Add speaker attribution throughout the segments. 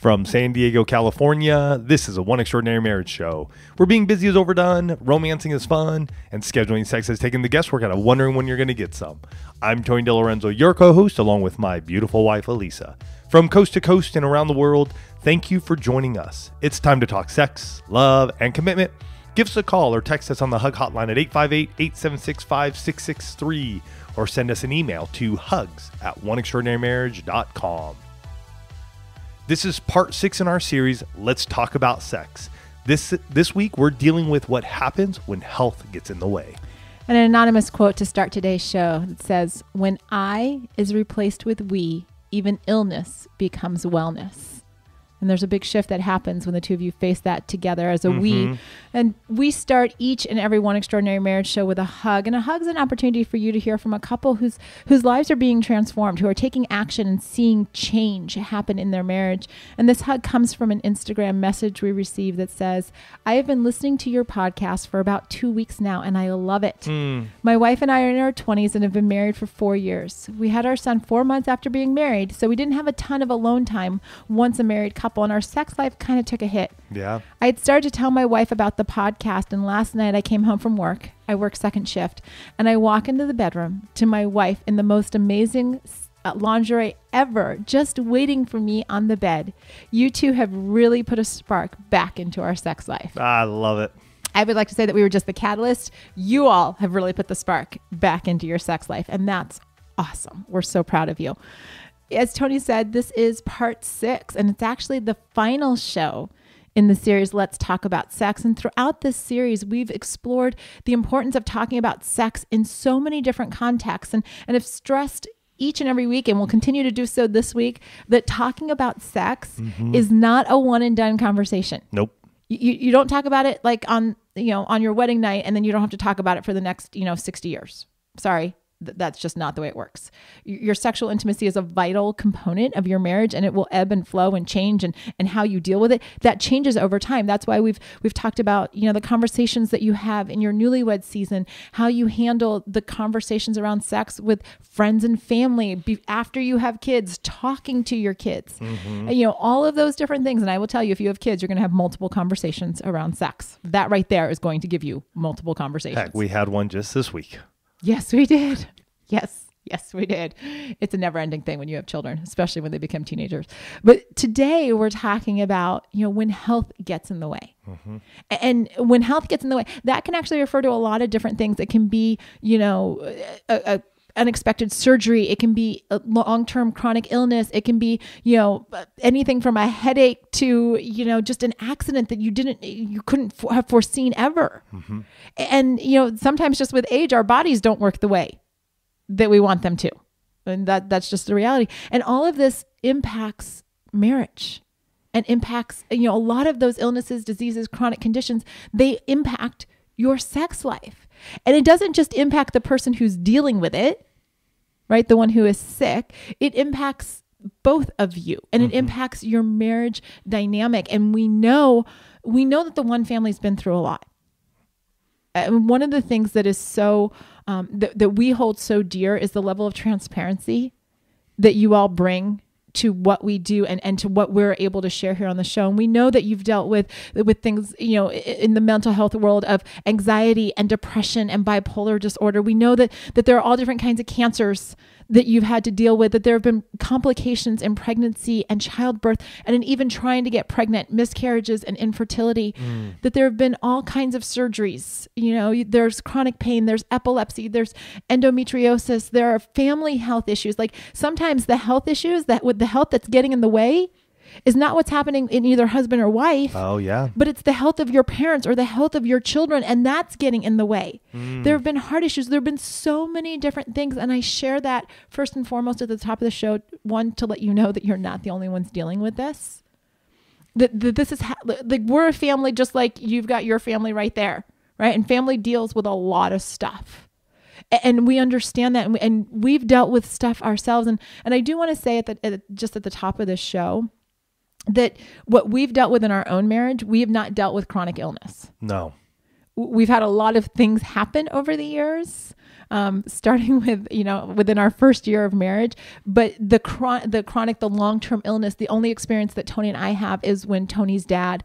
Speaker 1: From San Diego, California, this is a One Extraordinary Marriage show. Where being busy is overdone, romancing is fun, and scheduling sex has taken the guesswork out of wondering when you're going to get some. I'm Tony DeLorenzo, your co-host, along with my beautiful wife, Elisa. From coast to coast and around the world, thank you for joining us. It's time to talk sex, love, and commitment. Give us a call or text us on the HUG hotline at 858-876-5663 or send us an email to hugs@oneextraordinarymarriage.com. This is part 6 in our series, Let's Talk About Sex. This week, we're dealing with what happens when health gets in the way.
Speaker 2: And an anonymous quote to start today's show that says, "When I is replaced with we, even illness becomes wellness." And there's a big shift that happens when the two of you face that together as a we. And we start each and every One Extraordinary Marriage show with a hug. And a hug is an opportunity for you to hear from a couple whose lives are being transformed, who are taking action and seeing change happen in their marriage. And this hug comes from an Instagram message we received that says, "I have been listening to your podcast for about 2 weeks now, and I love it. My wife and I are in our 20s and have been married for 4 years. We had our son 4 months after being married, so we didn't have a ton of alone time once a married couple, and our sex life kind of took a hit.
Speaker 1: Yeah.
Speaker 2: I had started to tell my wife about the podcast, and last night I came home from work. I work second shift, and I walk into the bedroom to my wife in the most amazing lingerie ever, just waiting for me on the bed. You two have really put a spark back into our sex life."
Speaker 1: I love it.
Speaker 2: I would like to say that we were just the catalyst. You all have really put the spark back into your sex life, and that's awesome. We're so proud of you. As Tony said, this is part 6, and it's actually the final show in the series, Let's Talk About Sex. And throughout this series, we've explored the importance of talking about sex in so many different contexts, and have stressed each and every week, and we'll continue to do so this week, that talking about sex is not a one and done conversation.
Speaker 1: Nope.
Speaker 2: You don't talk about it like on your wedding night, and then you don't have to talk about it for the next 60 years. Sorry. That's just not the way it works. Your sexual intimacy is a vital component of your marriage, and it will ebb and flow and change, and how you deal with it, that changes over time. That's why we've talked about, the conversations that you have in your newlywed season, how you handle the conversations around sex with friends and family after you have kids, talking to your kids, all of those different things. And I will tell you, if you have kids, you're going to have multiple conversations around sex. That right there is going to give you multiple conversations.
Speaker 1: Heck, we had one just this week.
Speaker 2: Yes, we did. Yes, we did. It's a never-ending thing when you have children, especially when they become teenagers. But today we're talking about, when health gets in the way. And when health gets in the way, that can actually refer to a lot of different things. It can be, a unexpected surgery. It can be a long-term chronic illness. It can be, anything from a headache to, just an accident that you couldn't have foreseen ever. And, sometimes just with age, our bodies don't work the way that we want them to. And that's just the reality. And all of this impacts marriage and impacts, a lot of those illnesses, diseases, chronic conditions, they impact your sex life. And it doesn't just impact the person who's dealing with it, right? The one who is sick. It impacts both of you, and it impacts your marriage dynamic. And we know that the one family's been through a lot. And one of the things that is so, that we hold so dear is the level of transparency that you all bring to what we do and to what we're able to share here on the show. And we know that you've dealt with things, in the mental health world of anxiety and depression and bipolar disorder. We know that there are all different kinds of cancers that you've had to deal with, that there have been complications in pregnancy and childbirth, and in even trying to get pregnant, miscarriages and infertility, that there have been all kinds of surgeries. There's chronic pain, there's epilepsy, there's endometriosis, there are family health issues. Like sometimes the health issues with the health that's getting in the way is not what's happening in either husband or wife.
Speaker 1: Oh, yeah.
Speaker 2: But it's the health of your parents or the health of your children, and that's getting in the way. There have been heart issues. There have been so many different things, and I share that first and foremost at the top of the show, one, to let you know that you're not the only ones dealing with this. That this is like we're a family, just like you've got your family right there, right? And family deals with a lot of stuff. And we understand that, and we've dealt with stuff ourselves. And I do want to say just at the top of this show, that what we've dealt with in our own marriage, we have not dealt with chronic illness.
Speaker 1: No.
Speaker 2: We've had a lot of things happen over the years. starting with, within our first year of marriage. But the long-term illness, the only experience that Tony and I have is when Tony's dad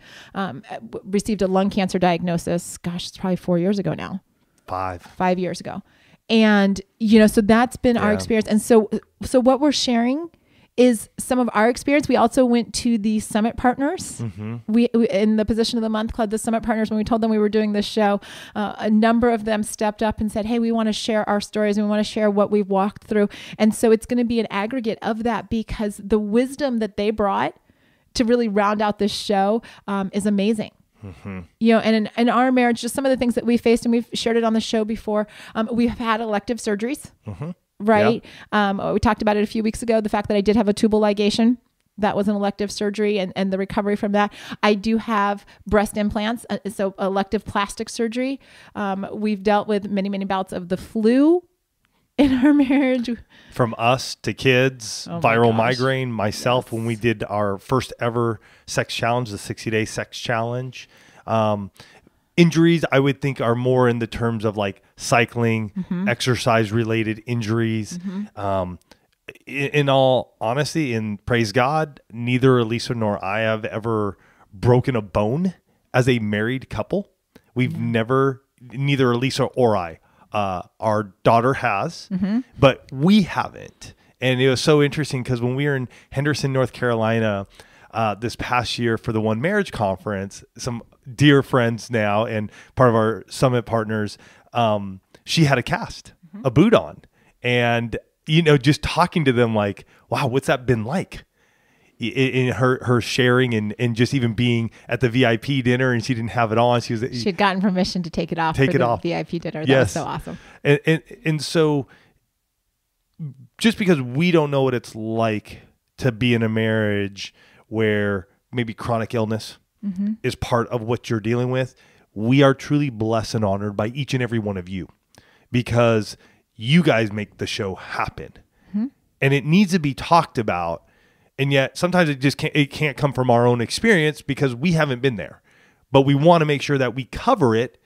Speaker 2: received a lung cancer diagnosis. Gosh, it's probably 4 years ago now.
Speaker 1: 5
Speaker 2: years ago. And, so that's been our experience. And so what we're sharing is some of our experience. We also went to the Summit Partners. We in the Position of the Month Club, the Summit Partners, when we told them we were doing this show, a number of them stepped up and said, hey, we want to share our stories and we want to share what we've walked through. And so it's going to be an aggregate of that, because the wisdom that they brought to really round out this show is amazing. And in our marriage, just some of the things that we faced, and we've shared it on the show before, we've had elective surgeries. Right. Yeah. We talked about it a few weeks ago. The fact that I did have a tubal ligation, that was an elective surgery, and the recovery from that. I do have breast implants. So elective plastic surgery. We've dealt with many, many bouts of the flu in our marriage.
Speaker 1: From us to kids, viral migraine, myself, when we did our first ever sex challenge, the 60-day sex challenge. Injuries, I would think, are more in the terms of like cycling, exercise related injuries. In all honesty, and praise God, neither Elisa nor I have ever broken a bone as a married couple. We've never, neither Elisa or I, our daughter has, but we haven't. And it was so interesting because when we were in Henderson, North Carolina, this past year for the One Marriage Conference, some dear friends now and part of our Summit Partners, she had a cast, a boot on. And, just talking to them like, wow, what's that been like? In her sharing and just even being at the VIP dinner, and she didn't have it on. She had
Speaker 2: gotten permission to take it off for the VIP dinner. That was so awesome.
Speaker 1: And so just because we don't know what it's like to be in a marriage where maybe chronic illness is part of what you're dealing with, we are truly blessed and honored by each and every one of you, because you guys make the show happen. And it needs to be talked about. And yet sometimes it can't come from our own experience because we haven't been there. But we want to make sure that we cover it,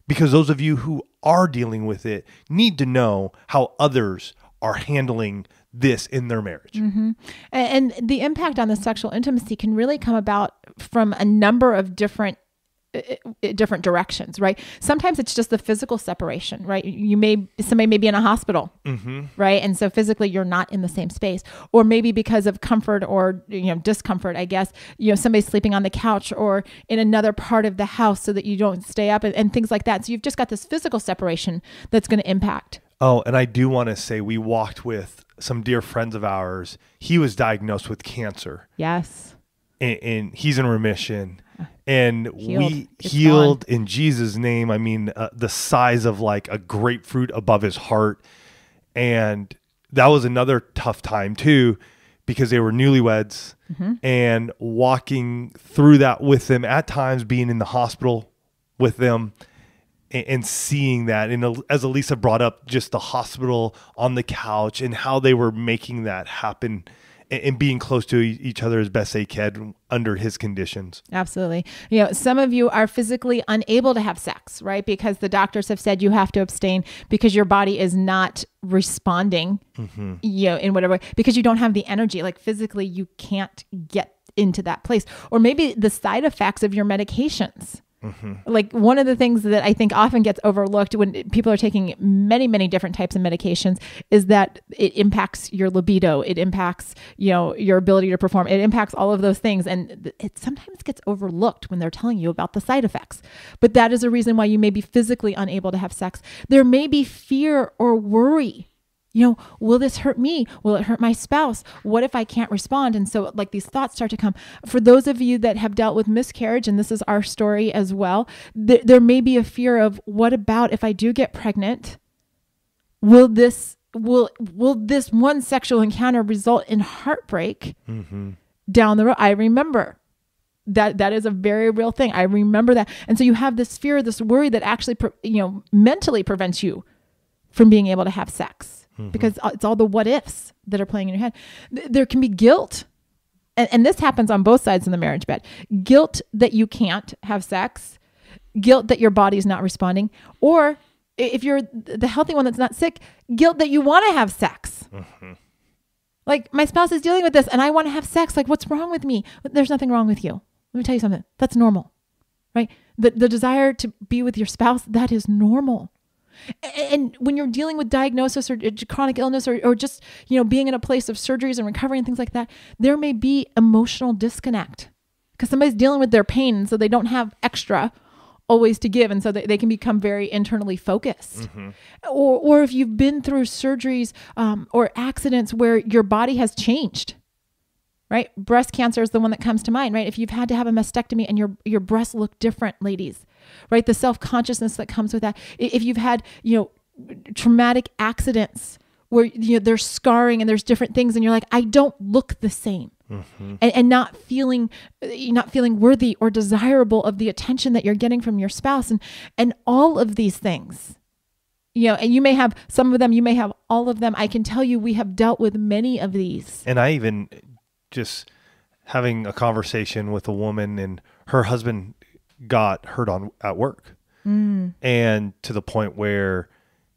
Speaker 1: because those of you who are dealing with it need to know how others are handling this in their marriage.
Speaker 2: And the impact on the sexual intimacy can really come about from a number of different directions, right? Sometimes it's just the physical separation, right? Somebody may be in a hospital, right? And so physically you're not in the same space, or maybe because of comfort or, discomfort, I guess, somebody's sleeping on the couch or in another part of the house so that you don't stay up and things like that. So you've just got this physical separation that's going to impact.
Speaker 1: Oh, and I do want to say we walked with some dear friends of ours. He was diagnosed with cancer.
Speaker 2: Yes.
Speaker 1: And he's in remission. And we healed in Jesus' name. I mean, the size of like a grapefruit above his heart. And that was another tough time too, because they were newlyweds, and walking through that with them, at times being in the hospital with them and seeing that. And as Elisa brought up, just the hospital on the couch and how they were making that happen and being close to each other as best they can under his conditions.
Speaker 2: Absolutely. Some of you are physically unable to have sex, right? Because the doctors have said you have to abstain because your body is not responding, in whatever way, because you don't have the energy. Like physically, you can't get into that place. Or maybe the side effects of your medications. Like one of the things that I think often gets overlooked when people are taking many, many different types of medications is that it impacts your libido. It impacts, your ability to perform. It impacts all of those things. And it sometimes gets overlooked when they're telling you about the side effects. But that is a reason why you may be physically unable to have sex. There may be fear or worry. Will this hurt me? Will it hurt my spouse? What if I can't respond? And so like these thoughts start to come. For those of you that have dealt with miscarriage, and this is our story as well, there may be a fear of, what about if I do get pregnant? Will this one sexual encounter result in heartbreak down the road? I remember that is a very real thing. I remember that. And so you have this fear, this worry that actually, mentally prevents you from being able to have sex. Because it's all the what ifs that are playing in your head. There can be guilt. And this happens on both sides of the marriage bed. Guilt that you can't have sex, guilt that your body's not responding, or if you're the healthy one that's not sick, guilt that you want to have sex. Mm-hmm. Like, my spouse is dealing with this and I want to have sex. Like, what's wrong with me? There's nothing wrong with you. Let me tell you something. That's normal, right? The desire to be with your spouse, that is normal. And when you're dealing with diagnosis or chronic illness or just, being in a place of surgeries and recovery and things like that, there may be emotional disconnect because somebody's dealing with their pain. And so they don't have extra always to give. And so they can become very internally focused. Mm-hmm. Or if you've been through surgeries or accidents where your body has changed, right? Breast cancer is the one that comes to mind, right? If you've had to have a mastectomy and your breasts look different, ladies, right? The self-consciousness that comes with that. If you've had, traumatic accidents where, there's scarring and there's different things and you're like, I don't look the same. Mm-hmm. And not feeling worthy or desirable of the attention that you're getting from your spouse and all of these things, and you may have some of them, you may have all of them. I can tell you, we have dealt with many of these.
Speaker 1: And I even just having a conversation with a woman and her husband got hurt at work and to the point where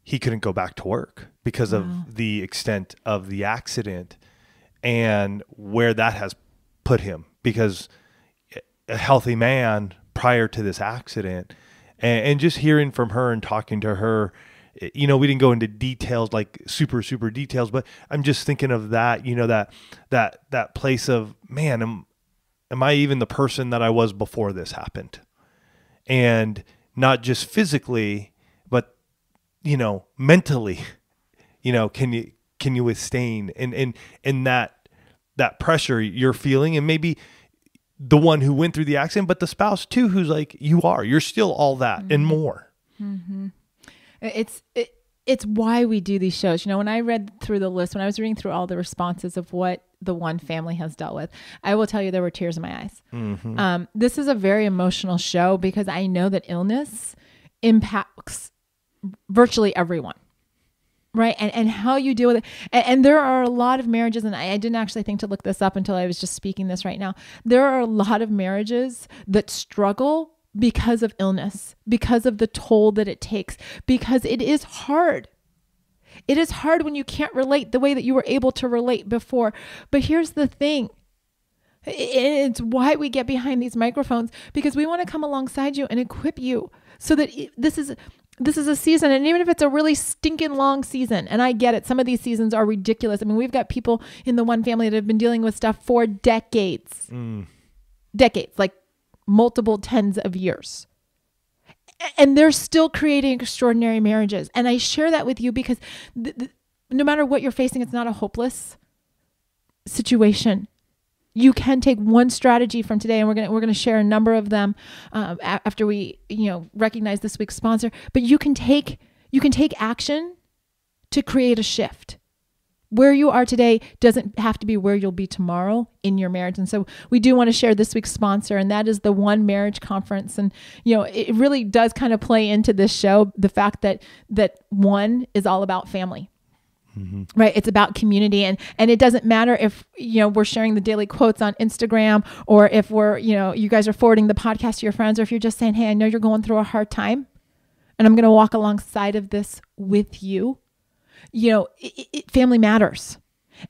Speaker 1: he couldn't go back to work because of the extent of the accident and where that has put him, because a healthy man prior to this accident and just hearing from her and talking to her, we didn't go into details, like super, super details, but I'm just thinking of that, that place of, man, am I even the person that I was before this happened? And not just physically, but, mentally, can you withstand and that pressure you're feeling, and maybe the one who went through the accident, but the spouse too, who's like, you're still all that and more.
Speaker 2: Mm-hmm. It's why we do these shows. When I read through the list, when I was reading through all the responses of what the one family has dealt with, I will tell you there were tears in my eyes. Mm-hmm. This is a very emotional show because I know that illness impacts virtually everyone, right? And how you deal with it. And there are a lot of marriages, and I didn't actually think to look this up until I was just speaking this right now. There are a lot of marriages that struggle because of illness, because of the toll that it takes, because it is hard. It is hard when you can't relate the way that you were able to relate before. But here's the thing. It's why we get behind these microphones, because we want to come alongside you and equip you so that this is a season. And even if it's a really stinking long season, and I get it, some of these seasons are ridiculous. I mean, we've got people in the one family that have been dealing with stuff for decades, like multiple tens of years. And they're still creating extraordinary marriages. And I share that with you because no matter what you're facing, it's not a hopeless situation. You can take one strategy from today, and we're going to share a number of them after we recognize this week's sponsor. But you can take action to create a shift. Where you are today doesn't have to be where you'll be tomorrow in your marriage. And so we do want to share this week's sponsor, and that is the One Marriage Conference. And, it really does kind of play into this show, the fact that one is all about family. Mm-hmm. Right. It's about community. And it doesn't matter if, we're sharing the daily quotes on Instagram, or if we're, you guys are forwarding the podcast to your friends, or if you're just saying, hey, I know you're going through a hard time and I'm going to walk alongside of this with you. Family matters.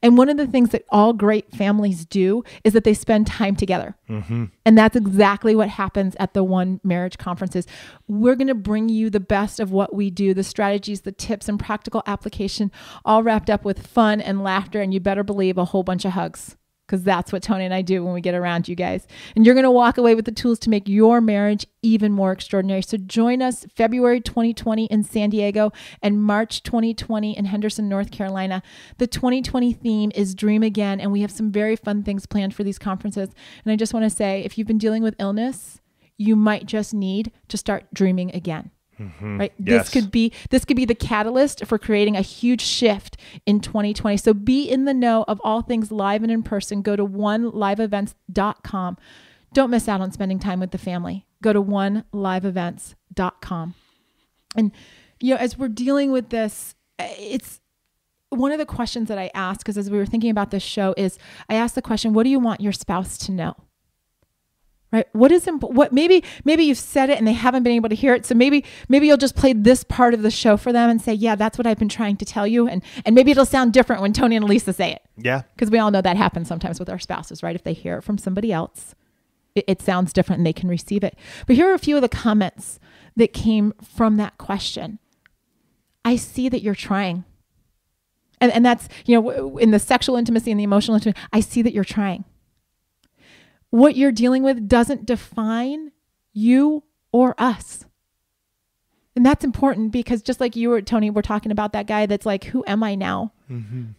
Speaker 2: And one of the things that all great families do is that they spend time together. Mm-hmm. And that's exactly what happens at the One Marriage Conferences. We're going to bring you the best of what we do, the strategies, the tips, and practical application, all wrapped up with fun and laughter. And you better believe a whole bunch of hugs, because that's what Tony and I do when we get around you guys. And you're going to walk away with the tools to make your marriage even more extraordinary. So join us February 2020 in San Diego and March 2020 in Henderson, North Carolina. The 2020 theme is Dream Again, and we have some very fun things planned for these conferences. And I just want to say, if you've been dealing with illness, you might just need to start dreaming again. Mm-hmm. Right.
Speaker 1: Yes.
Speaker 2: This could be the catalyst for creating a huge shift in 2020. So be in the know of all things live and in person. Go to oneliveevents.com. Don't miss out on spending time with the family. Go to oneliveevents.com. And, as we're dealing with this, it's one of the questions that I asked, because as we were thinking about this show, is I asked the question, what do you want your spouse to know? right? What maybe you've said it and they haven't been able to hear it. So maybe you'll just play this part of the show for them and say, yeah, that's what I've been trying to tell you. And maybe it'll sound different when Tony and Lisa say it.
Speaker 1: Yeah.
Speaker 2: Because we all know that happens sometimes with our spouses, right? If they hear it from somebody else, it sounds different and they can receive it. But here are a few of the comments that came from that question. I see that you're trying. And that's, in the sexual intimacy and the emotional intimacy, I see that you're trying. What you're dealing with doesn't define you or us. And that's important because just like you or Tony were talking about that guy that's like, who am I now? Mm-hmm.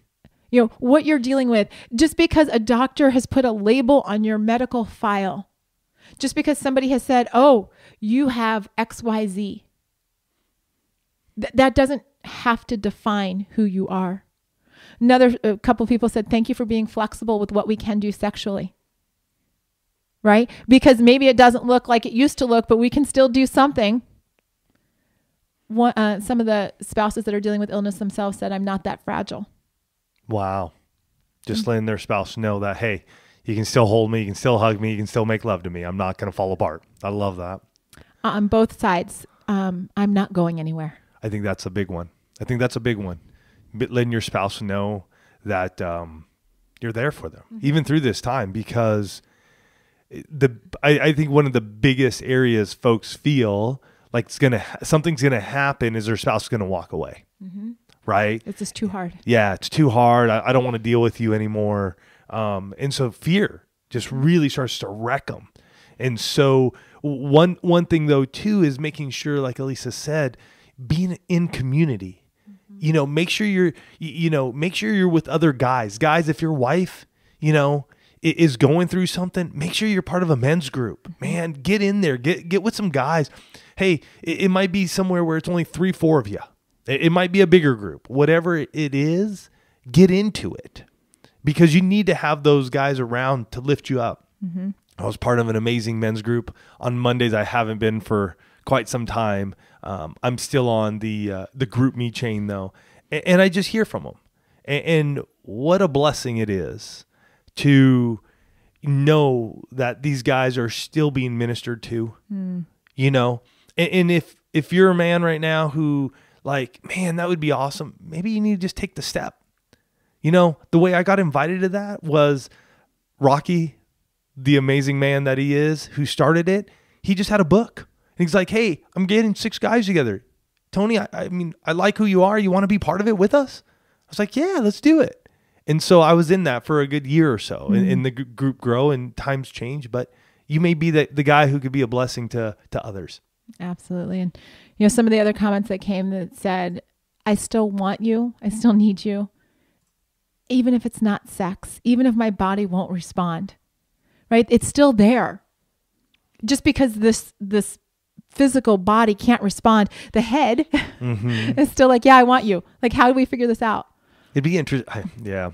Speaker 2: What you're dealing with, just because a doctor has put a label on your medical file, just because somebody has said, oh, you have XYZ, that doesn't have to define who you are. A couple of people said, thank you for being flexible with what we can do sexually. Right? Because maybe it doesn't look like it used to look, but we can still do something. Some of the spouses that are dealing with illness themselves said, I'm not that fragile.
Speaker 1: Wow. Just letting their spouse know that, hey, you can still hold me, you can still hug me, you can still make love to me. I'm not going to fall apart. I love that.
Speaker 2: On both sides, I'm not going anywhere.
Speaker 1: I think that's a big one. Letting your spouse know that you're there for them, even through this time, because I think one of the biggest areas folks feel like something's gonna happen is their spouse is gonna walk away, right?
Speaker 2: It's just too hard.
Speaker 1: Yeah, it's too hard. I don't want to deal with you anymore, and so fear just really starts to wreck them. And so one thing though too is making sure, like Elisa said, being in community. Make sure you're with other guys. Guys, if your wife, is going through something, make sure you're part of a men's group. Man, get in there, get with some guys. Hey, it might be somewhere where it's only 3-4 of you. It might be a bigger group. Whatever it is, get into it, because you need to have those guys around to lift you up. Mm-hmm. I was part of an amazing men's group on Mondays. I haven't been for quite some time. I'm still on the group me chain though. And I just hear from them. And what a blessing it is to know that these guys are still being ministered to, and if you're a man right now who like, man, that would be awesome. Maybe you need to just take the step. The way I got invited to that was Rocky, the amazing man that he is, who started it. He just had a book. And he's like, hey, I'm getting 6 guys together. Tony, I like who you are. You want to be part of it with us? I was like, yeah, let's do it. And so I was in that for a good year or so, and the group grow and times change, but you may be the guy who could be a blessing to others.
Speaker 2: Absolutely. And, some of the other comments that came that said, I still want you. I still need you. Even if it's not sex, even if my body won't respond, right? It's still there. Just because this physical body can't respond, the head is still like, yeah, I want you. Like, how do we figure this out?
Speaker 1: It'd be interesting. Yeah.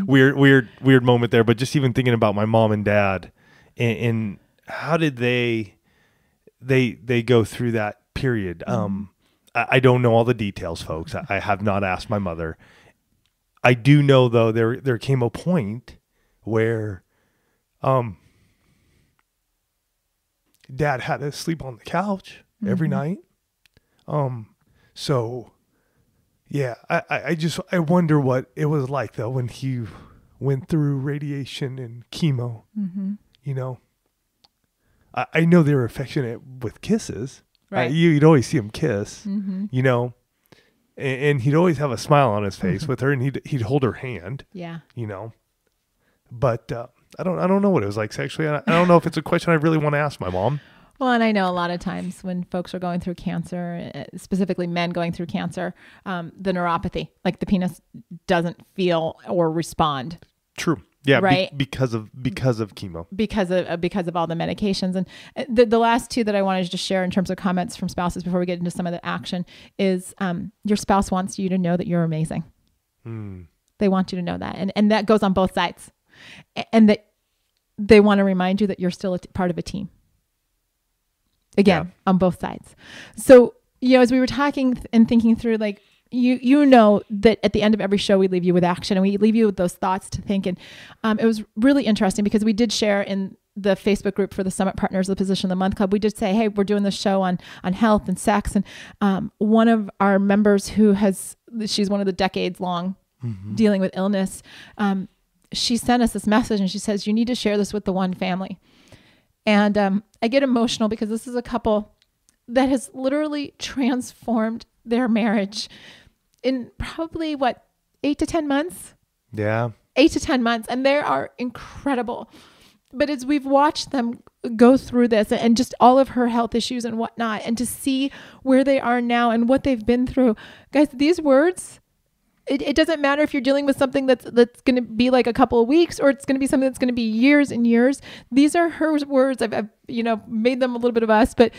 Speaker 1: Weird moment there, but just even thinking about my mom and dad and how did they go through that period? I don't know all the details, folks. I have not asked my mother. I do know though, there came a point where, Dad had to sleep on the couch every night. So yeah, I wonder what it was like though when he went through radiation and chemo. I know they were affectionate with kisses. Right. You'd always see him kiss, and he'd always have a smile on his face with her, and he'd hold her hand. Yeah. But I don't know what it was like sexually. I don't know if it's a question I really want to ask my mom.
Speaker 2: Well, and I know a lot of times when folks are going through cancer, specifically men going through cancer, the neuropathy, like the penis doesn't feel or respond.
Speaker 1: True. Yeah.
Speaker 2: Right.
Speaker 1: Because of chemo.
Speaker 2: Because of all the medications. And the last two that I wanted to just share in terms of comments from spouses before we get into some of the action is your spouse wants you to know that you're amazing. They want you to know that. And that goes on both sides. And that they want to remind you that you're still part of a team. Again, on both sides. So, as we were talking and thinking through, like, you know that at the end of every show, we leave you with action and we leave you with those thoughts to think. And it was really interesting because we did share in the Facebook group for the Summit Partners of the Position of the Month Club, we did say, hey, we're doing this show on health and sex. And one of our members she's one of the decades long dealing with illness. She sent us this message and she says, you need to share this with the one family. And I get emotional because this is a couple that has literally transformed their marriage in probably 8 to 10 months?
Speaker 1: Yeah.
Speaker 2: 8 to 10 months. And they are incredible. But as we've watched them go through this and just all of her health issues and whatnot, and to see where they are now and what they've been through, guys, these words, it doesn't matter if you're dealing with something that's going to be like a couple of weeks, or it's going to be something that's going to be years and years. These are her words. I've made them a little bit of us. But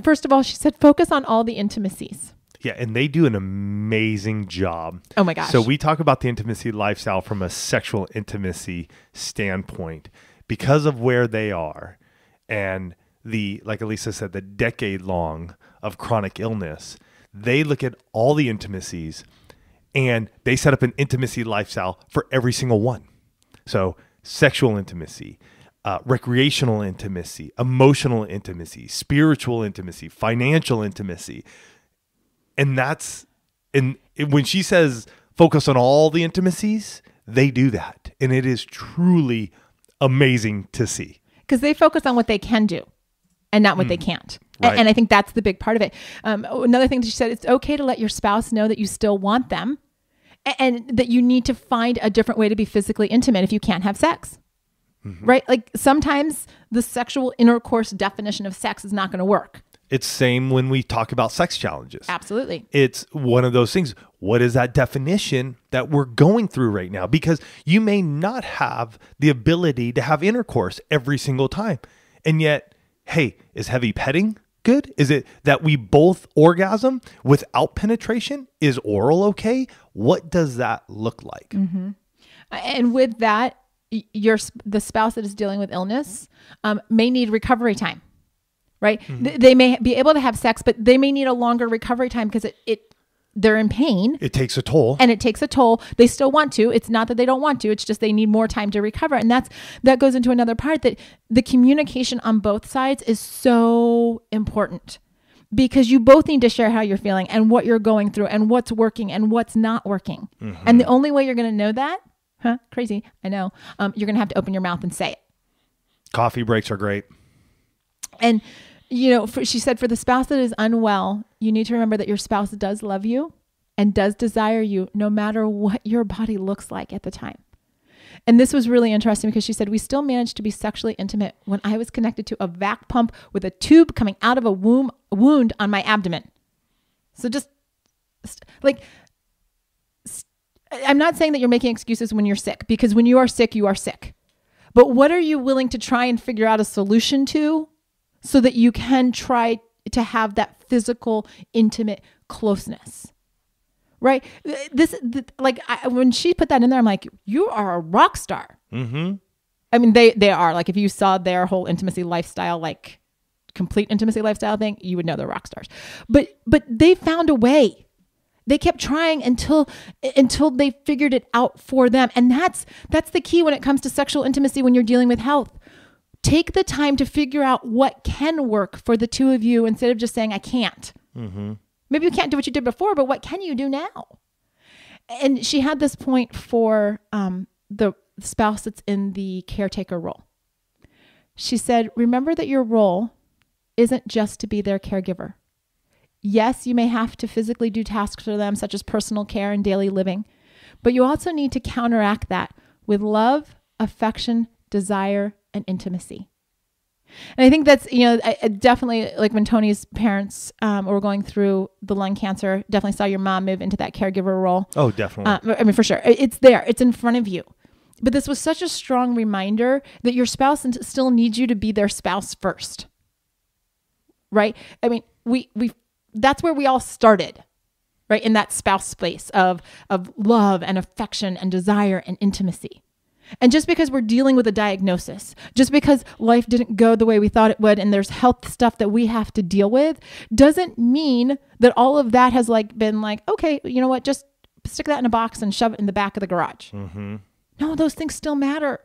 Speaker 2: first of all, she said, focus on all the intimacies.
Speaker 1: Yeah, and they do an amazing job.
Speaker 2: Oh my gosh.
Speaker 1: So we talk about the intimacy lifestyle from a sexual intimacy standpoint because of where they are and like Elisa said, the decade long of chronic illness. They look at all the intimacies and they set up an intimacy lifestyle for every single one. So sexual intimacy, recreational intimacy, emotional intimacy, spiritual intimacy, financial intimacy. And when she says focus on all the intimacies, they do that. And it is truly amazing to see.
Speaker 2: Because they focus on what they can do and not what they can't.
Speaker 1: Right.
Speaker 2: And I think that's the big part of it. Another thing that she said, it's okay to let your spouse know that you still want them and that you need to find a different way to be physically intimate if you can't have sex. Right? Like sometimes the sexual intercourse definition of sex is not going to work.
Speaker 1: It's same when we talk about sex challenges.
Speaker 2: Absolutely.
Speaker 1: It's one of those things. What is that definition that we're going through right now? Because you may not have the ability to have intercourse every single time. And yet, hey, is heavy petting good? Is it that we both orgasm without penetration? Is oral okay? What does that look like?
Speaker 2: And with that, the spouse that is dealing with illness may need recovery time. Right? They may be able to have sex, but they may need a longer recovery time because they're in pain.
Speaker 1: It takes a toll.
Speaker 2: And it takes a toll. They still want to. It's not that they don't want to. It's just they need more time to recover. And that goes into another part, that the communication on both sides is so important, because you both need to share how you're feeling and what you're going through and what's working and what's not working. And the only way you're going to know that, crazy, I know, you're going to have to open your mouth and say it.
Speaker 1: Coffee breaks are great.
Speaker 2: And, she said, for the spouse that is unwell, you need to remember that your spouse does love you and does desire you no matter what your body looks like at the time. And this was really interesting because she said, we still managed to be sexually intimate when I was connected to a vac pump with a tube coming out of a wound on my abdomen. So just I'm not saying that you're making excuses when you're sick, because when you are sick, you are sick. But what are you willing to try and figure out a solution to, so that you can try to have that physical, intimate closeness, right? When she put that in there, I'm like, you are a rock star. I mean, they are. Like, if you saw their whole intimacy lifestyle, like complete intimacy lifestyle thing, you would know they're rock stars. But they found a way. They kept trying until they figured it out for them. And that's the key when it comes to sexual intimacy when you're dealing with health. Take the time to figure out what can work for the two of you instead of just saying, I can't. Maybe you can't do what you did before, but what can you do now? And she had this point for the spouse that's in the caretaker role. She said, remember that your role isn't just to be their caregiver. Yes, you may have to physically do tasks for them, such as personal care and daily living, but you also need to counteract that with love, affection, desire, and intimacy. And I think that's, I definitely, like when Tony's parents were going through the lung cancer, definitely saw your mom move into that caregiver role.
Speaker 1: Oh, definitely.
Speaker 2: I mean, for sure. It's there. It's in front of you. But this was such a strong reminder that your spouse still needs you to be their spouse first. Right? I mean, that's where we all started, right? In that spouse space of love and affection and desire and intimacy. And just because we're dealing with a diagnosis, just because life didn't go the way we thought it would, and there's health stuff that we have to deal with, doesn't mean that all of that has been okay, you know what, just stick that in a box and shove it in the back of the garage. No, those things still matter.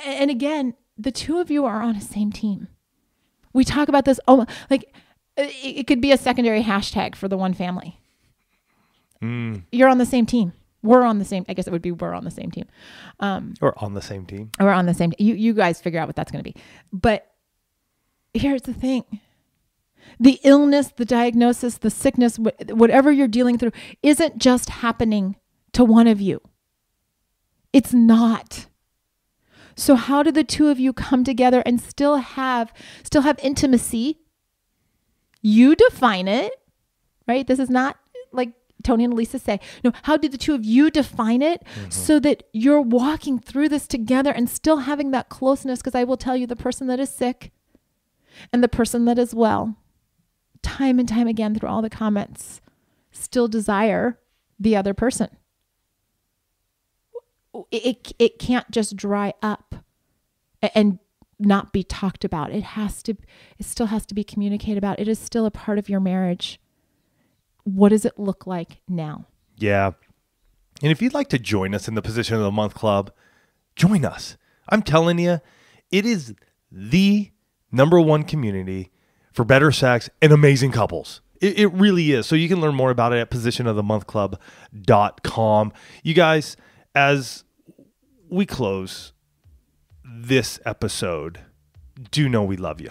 Speaker 2: And again, the two of you are on the same team. We talk about this, like it could be a secondary hashtag for the one family. You're on the same team. We're on the same, I guess it would be we're on the same team.
Speaker 1: Or on the same team.
Speaker 2: Or on the same, you guys figure out what that's going to be. But here's the thing. The illness, the diagnosis, the sickness, whatever you're dealing through isn't just happening to one of you. It's not. So how do the two of you come together and still have intimacy? You define it, right? This is not like Tony and Lisa say. No, how do the two of you define it so that you're walking through this together and still having that closeness? Because I will tell you, the person that is sick and the person that is well, time and time again through all the comments, still desire the other person. It can't just dry up and not be talked about. It still has to be communicated about. It is still a part of your marriage. What does it look like now?
Speaker 1: Yeah. And if you'd like to join us in the Position of the Month Club, join us. I'm telling you, it is the #1 community for better sex and amazing couples. It really is. So you can learn more about it at positionofthemonthclub.com. You guys, as we close this episode, do know we love you.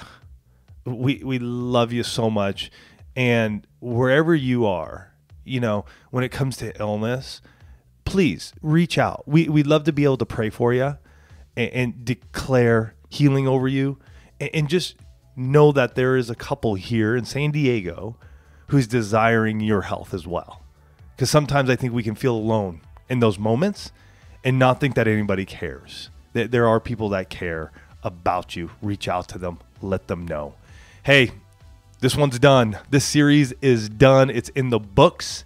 Speaker 1: We love you so much. And wherever you are, when it comes to illness, please reach out. We'd love to be able to pray for you and declare healing over you. And just know that there is a couple here in San Diego who's desiring your health as well. Because sometimes I think we can feel alone in those moments and not think that anybody cares. There are people that care about you. Reach out to them. Let them know. Hey, this one's done. This series is done. It's in the books.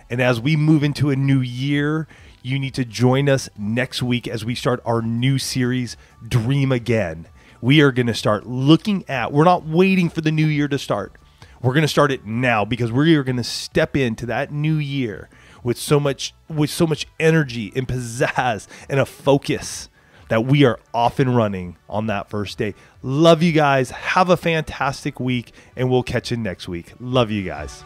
Speaker 1: And as we move into a new year, you need to join us next week as we start our new series, Dream Again. We are going to start looking at, we're not waiting for the new year to start. We're going to start it now because we are going to step into that new year with so much energy and pizzazz and a focus that we are off and running on that first day. Love you guys. Have a fantastic week, and we'll catch you next week. Love you guys.